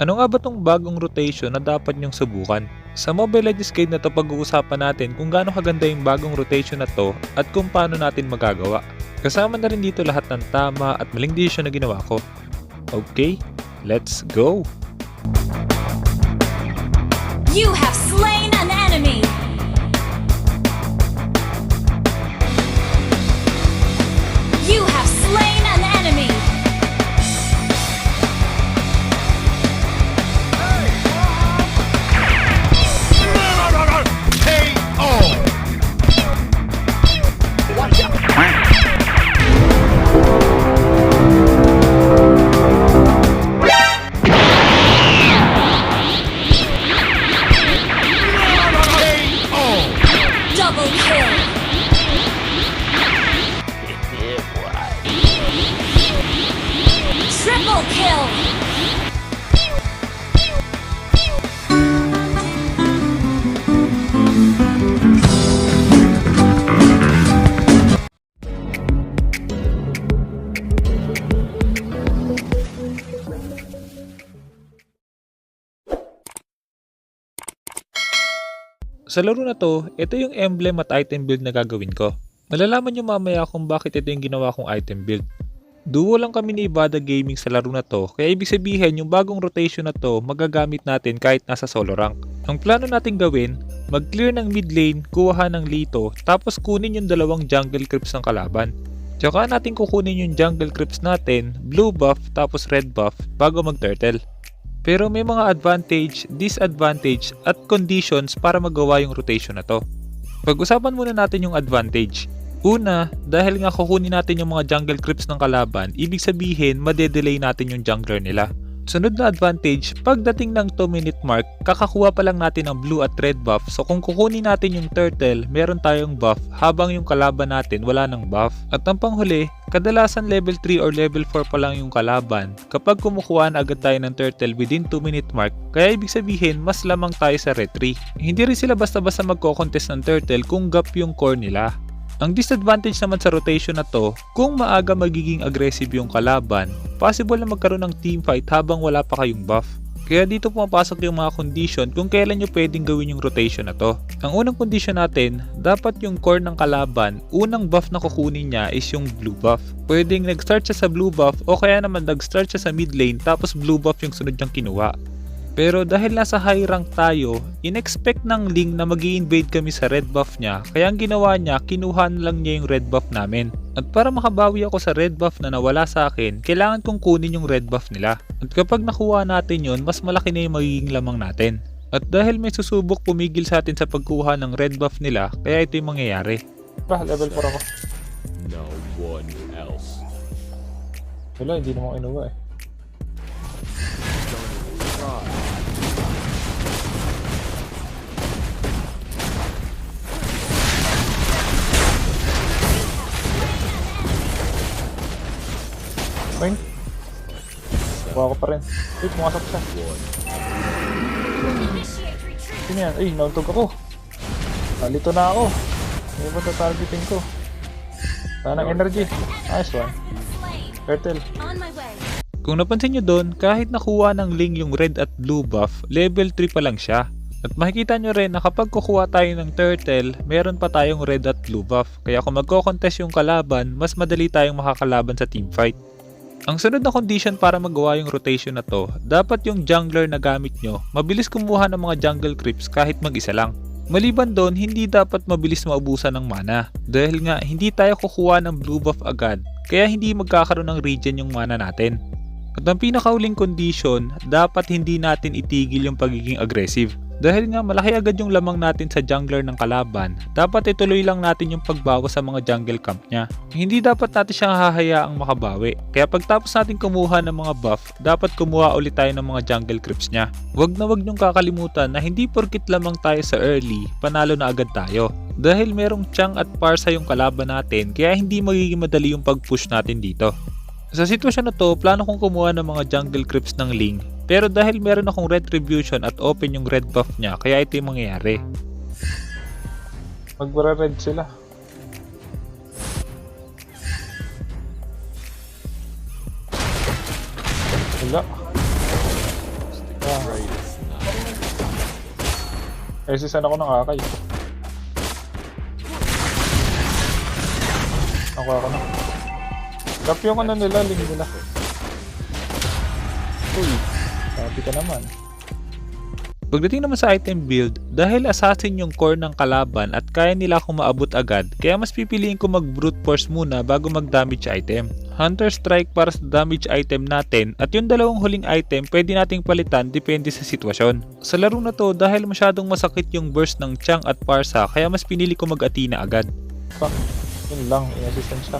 Ano nga ba tong bagong rotation na dapat nyong subukan? Sa Mobile Legends Guide na to pag-uusapan natin kung gaano kaganda yung bagong rotation na to at kung paano natin magagawa. Kasama na rin dito lahat ng tama at maling desisyon na ginawa ko. Okay, let's go! You have slain an enemy! You have slain an enemy! Double kill! Triple kill! Sa laro na to, ito yung emblem at item build na gagawin ko. Malalaman nyo mamaya kung bakit ito yung ginawa kong item build. Duo lang kami ni Ibada Gaming sa laro na to, kaya ibig sabihin yung bagong rotation na to magagamit natin kahit nasa solo rank. Ang plano natin gawin, mag-clear ng mid lane, kuha ng Lito, tapos kunin yung dalawang jungle creeps ng kalaban. Tsaka natin kukunin yung jungle creeps natin, blue buff tapos red buff bago mag-turtle. Pero may mga advantage, disadvantage at conditions para magawa yung rotation na to. Pag-usapan muna natin yung advantage. Una, dahil nga kukunin natin yung mga jungle creeps ng kalaban, ibig sabihin madedelay natin yung jungler nila. Sunod na advantage, pagdating ng 2-minute mark, kakakuha pa lang natin ng blue at red buff. So kung kukunin natin yung turtle, meron tayong buff habang yung kalaban natin wala ng buff. At ang panghuli, kadalasan level 3 or level 4 pa lang yung kalaban kapag kumukuha na agad tayo ng turtle within 2-minute mark, kaya ibig sabihin mas lamang tayo sa retry. Hindi rin sila basta-basta magko-contest ng turtle kung gap yung core nila. Ang disadvantage naman sa rotation na to, kung maaga magiging aggressive yung kalaban, possible na magkaroon ng teamfight habang wala pa kayong buff. Kaya dito pumapasok yung mga condition kung kailan nyo pwedeng gawin yung rotation na to. Ang unang condition natin, dapat yung core ng kalaban, unang buff na kukunin niya is yung blue buff. Pwedeng nag-start siya sa blue buff o kaya naman nag-start siya sa mid lane tapos blue buff yung sunod niyang kinuha. Pero dahil nasa high rank tayo, in-expect ng Ling na mag-i-invade kami sa red buff niya, kaya ang ginawa niya, kinuha na lang niya yung red buff namin. At para makabawi ako sa red buff na nawala sa akin, kailangan kong kunin yung red buff nila. At kapag nakuha natin yun, mas malaki na yung magiging lamang natin. At dahil may susubok pumigil sa atin sa pagkuha ng red buff nila, kaya ito yung mangyayari. Level 4 ako. No one else. Wala, hindi naman kinuha eh. Bang! Kuha ko pa rin. Uy, pumasok siya. Sino yan? Uy, nauntog ako. Nalito na ako. Ano ba tatargetin ko? Tanang energy. Nice one. Turtle. On my way! Kung napansin nyo doon, kahit nakuha ng Ling yung red at blue buff, level 3 pa lang siya. At makikita nyo rin na kapag kukuha tayo ng turtle, meron pa tayong red at blue buff. Kaya kung magko-contest yung kalaban, mas madali tayong makakalaban sa teamfight. Ang sunod na condition para magawa yung rotation na to, dapat yung jungler na gamit nyo, mabilis kumuha ng mga jungle creeps kahit mag-isa lang. Maliban doon, hindi dapat mabilis maubusan ng mana. Dahil nga, hindi tayo kukuha ng blue buff agad, kaya hindi magkakaroon ng regen yung mana natin. At ang pinakauling condition, dapat hindi natin itigil yung pagiging aggressive. Dahil nga malaki agad yung lamang natin sa jungler ng kalaban, dapat ituloy lang natin yung pagbawas sa mga jungle camp niya. Hindi dapat natin siyang hahayaang makabawi. Kaya pagtapos natin kumuha ng mga buff, dapat kumuha ulit tayo ng mga jungle creeps niya. Wag na wag niyong kakalimutan na hindi porkit lamang tayo sa early, panalo na agad tayo. Dahil merong Chang at Parsa yung kalaban natin, kaya hindi magiging madali yung pag-push natin dito. Sa sitwasyon na to, plano kong kumuha ng mga jungle creeps ng Ling, pero dahil meron akong retribution at open yung red buff niya, kaya ito yung mangyayari. Magbara-red sila. Wala. Resisan ako ng akay. Nakuha ko na. Kapyo ko na nila, ling nila. Uy, sabi ka naman. Pagdating naman sa item build, dahil assassin yung core ng kalaban at kaya nila akong maabot agad, kaya mas pipiliin ko mag brute force muna bago mag damage item. Hunter strike para sa damage item natin at yung dalawang huling item pwede nating palitan depende sa sitwasyon. Sa laro na to dahil masyadong masakit yung burst ng Chang at Parsa kaya mas pinili ko mag Athena agad. Pa, yun lang, i-assistant siya.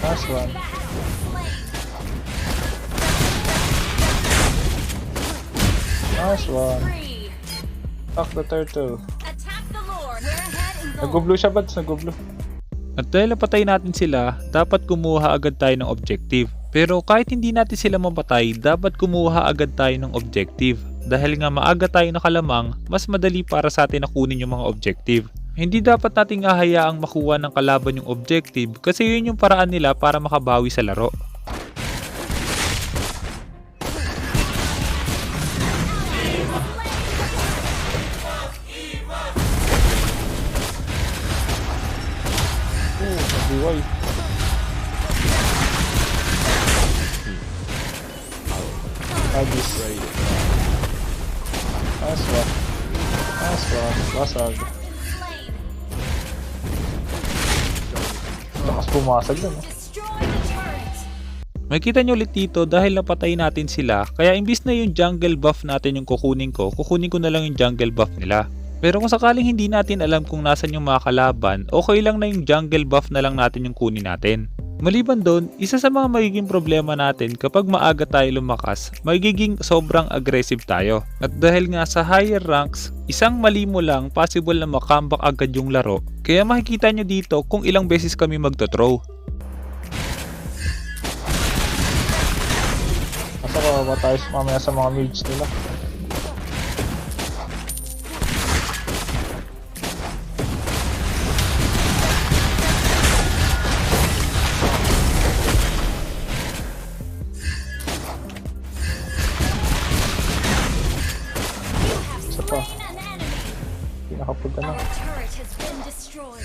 Last one. Nice one. Free. Attack the turtle. Attack the Lord. We're ahead in gold. Nag-blue siya, Bads? Nag-blue. At dahil napatay natin sila, dapat kumuha agad tayo ng objective. Pero kahit hindi natin sila mapatay, dapat kumuha agad tayo ng objective. Dahil nga maaga tayo nakalamang, mas madali para sa atin na kunin yung mga objective. Hindi dapat nating hahayaang makuha ng kalaban yung objective kasi yun yung paraan nila para makabawi sa laro. Nag-DY. Agis. Nice one. Nice one. Basag. Lakas pumasag lang. Destroy the turret. Makikita nyo ulit dito dahil napatay natin sila, kaya imbis na yung jungle buff natin yung kukunin ko na lang yung jungle buff nila. Pero kung sakaling hindi natin alam kung nasan yung mga kalaban, okay lang na yung jungle buff na lang natin yung kunin natin. Maliban doon, isa sa mga magiging problema natin kapag maaga tayo lumakas, magiging sobrang aggressive tayo. At dahil nga sa higher ranks, isang mali mo lang possible na makambak agad yung laro. Kaya makikita nyo dito kung ilang beses kami magto-throw. Nasa kawawa tayo mamaya sa mga mage nila. Isa pa. Slain an enemy. Pinakapunta na. Our turret has been destroyed.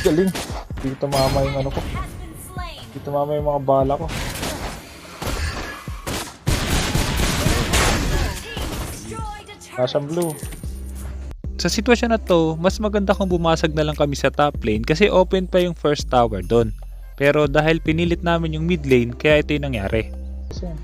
Galing. Hindi tumama yung ano ko. Has been slain. Hindi tumama yung mga bala ko. Destroyed a turret. Nasa blue. Sa sitwasyon na to, mas maganda kung bumasag na lang kami sa top lane kasi open pa yung first tower doon. Pero dahil pinilit namin yung mid lane, kaya ito yung nangyari. Kasi yan.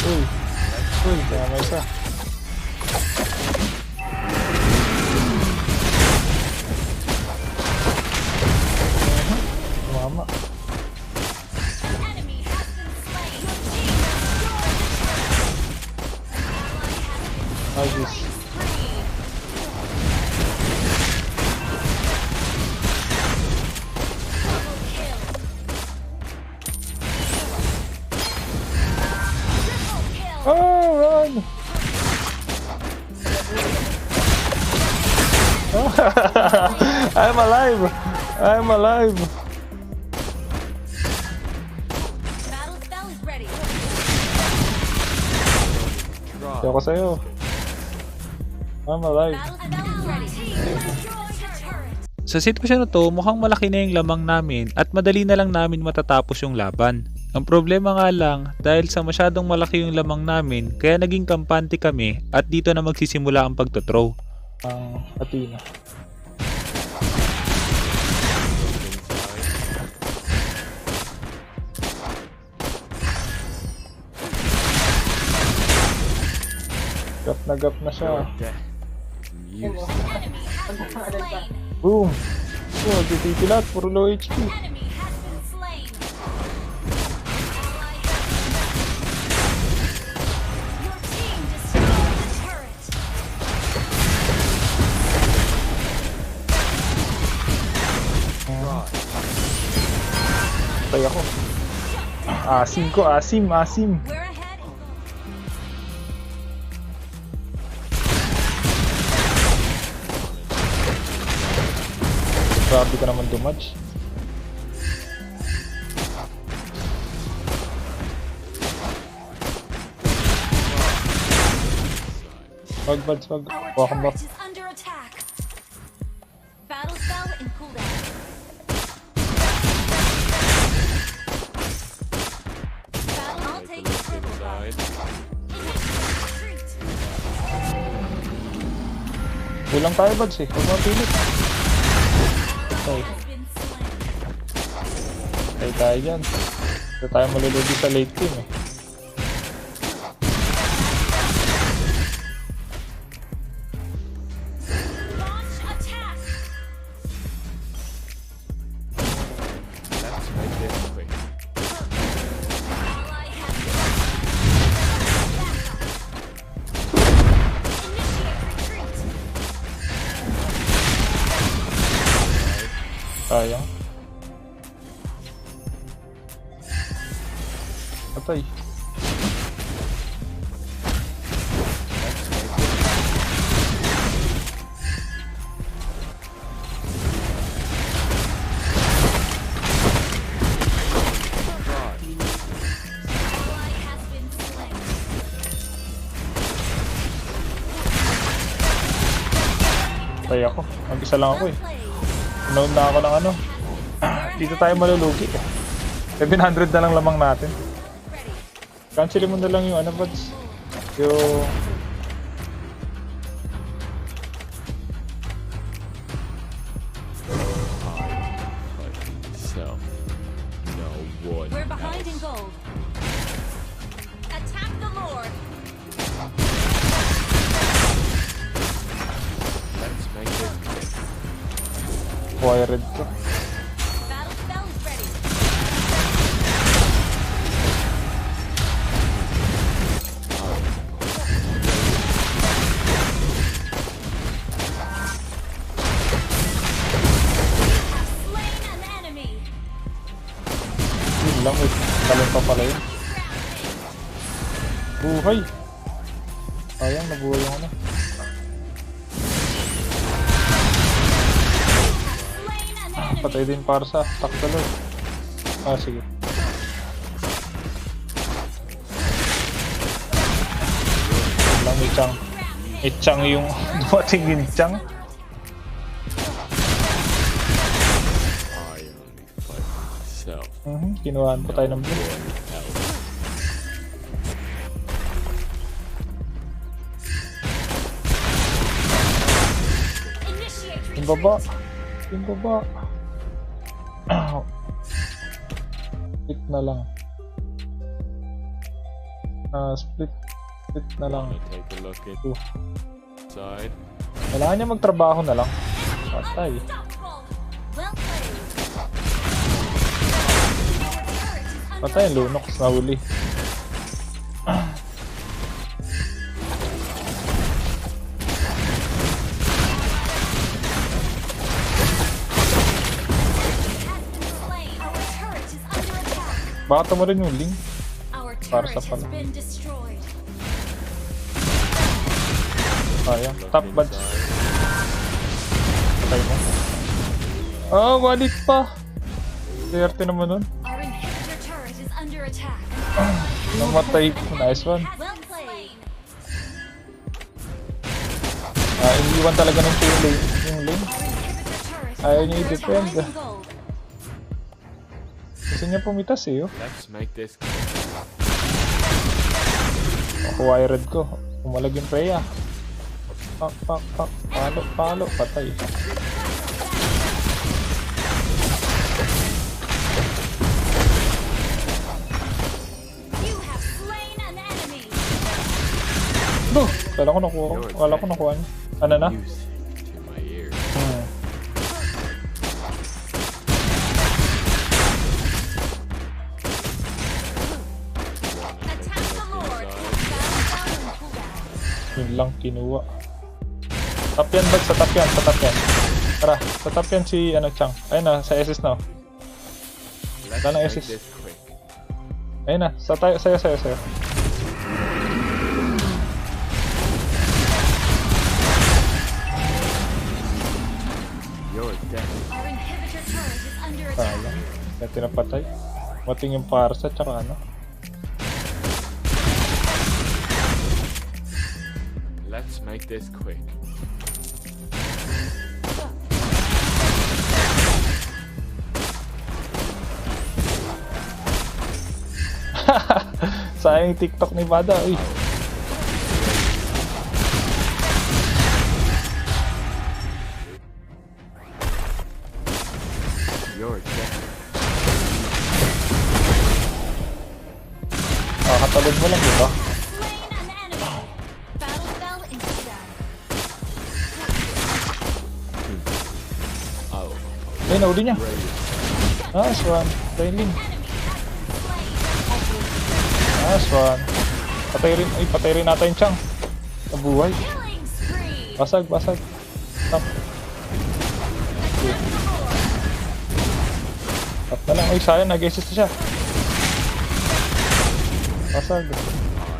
Uy. Uy, kaya may isa. Tumama. Enemy has been slain. Your team destroyed a turret. Agis. Free. Double kill. Triple kill. Oh, run! I'm alive! I'm alive! Battle spell is ready. Hindi ako sa'yo. I'm alive. Battle spell is ready. Team destroyed a turret. Sa sitwasyon na to, mukhang malaki na yung lamang namin at madali na lang namin matatapos yung laban. Ang problema nga lang, dahil sa masyadong malaki yung lamang namin, kaya naging kampante kami at dito na magsisimula ang pagtothrow. Ang Athena. Gap na siya. Enemy has been slain. Boom! Oh, titilat. Puro low HP. Enemy has been slain. Ally has Your team destroyed the turret. Patay ako. Asim ko, asim. We're ahead. Grabe ka naman dumage. Wag, wag, wag. Our Huwag kang turret is under attack. Battle spell in cooldown. Battle, I'll take the purple buff. Initiate retreat. Kulang tayo, Buds eh. Huwag mo pilit. Okay. Has been slain. Kaya tayo dyan. Hindi tayo malulugi sa late game eh. Launch attack. Let's make this quick. Ally has been Initiate retreat. Sayang. Patay. Ally has been slain. Patay ako. Mag-isa lang ako Well eh. played. Unaon na ako ng ano. Dito tayo malulugi eh. 700 na lang lamang natin. Cancelin mo na lang yung ano, Buds. Yung... Myself. No one We're behind in else. gold. Attack the Lord. Let's make this quick. wired ko. Battle spell is ready. Slain an enemy. Yun lang eh. Talent pa pala yun. Buhay! Sayang, nabuhay yung ano. Slain an enemy. Patay din para sa Tactalor. Ah, sige. Yun lang, Ichang. Ichang yung dumating yung Ichang. I only fight myself. Kinuhaan pa tayo ng blue. Else. Initiate Yung retreat. baba. Yung baba. Split na lang. Split. Split na lang. Wanna take a look at Ito. side? Kailangan niya magtrabaho na lang. Patay. Unstoppable. Well played. Our turret is under Patay ang attack. Lunox na huli. Has been slain. Our turret is under attack. Baka tumurin yung link. Our Para turret sa has pala. been destroyed. Sayang. Look Top buds. inside. Patay mo. Ah, walit pa. 30 naman nun. Our inhibitor turret is under attack. Namatay. Nice one. Well played. Iniwan talaga ng yung lane. Yung lane. Our inhibitor turret is Ayaw niya under i-defend. behind in gold. Gusto niya pumitas eh. Oh. Let's make this quick. Wired ko. Umalag yung Freya. Pak, pak, pak. Palo, palo. Patay. You have slain an enemy. Duh! Kala ko nakuha. Kala ko nakuha niya. Ano na? Music to my ears. Attack the Lord. Battle spell in cooldown. Yun lang kinuha. Tap yan, bag. Sa tap yan. Sa tap yan. Tara. Sa tap yan si ano, Chang. Ayun na. Sa SS na. Let's Sana make assist. this quick. Ayun na. Sa tayo. Sayo, sayo, sayo. You're dead. Our Kaya tinapatay. Mating yung parsa tsaka ano. Let's make this quick. Sayang yung TikTok ni Bada. Uy. You're dead. Katalog mo lang, di ba? Slain an enemy. Battle fell into shadow. Oh, Ay, nauli niya. ready. Nice one. Trailing. Enemy has slain. Nice one. Patay rin natin yung Chang. Nabuhay. Killing spree. Basag. Stop. Stop na lang. Uy, sayang. Nag-assist siya. Basag.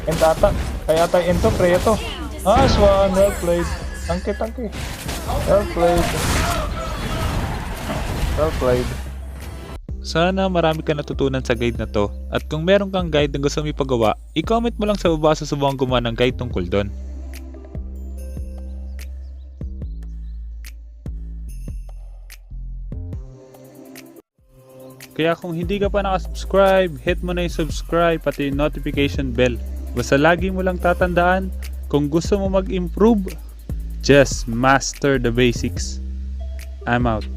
End ata. Kaya tayo end to. Preya to. Nice one. Well played. Tangke. Well played. Sana marami ka natutunan sa guide na to, at kung meron kang guide na gusto mo ipagawa, i-comment mo lang sa baba, susubukan gumawa ng guide tungkol doon. Kaya kung hindi ka pa nakasubscribe, hit mo na yung subscribe pati yung notification bell. Basta lagi mo lang tatandaan, kung gusto mo mag-improve, just master the basics. I'm out.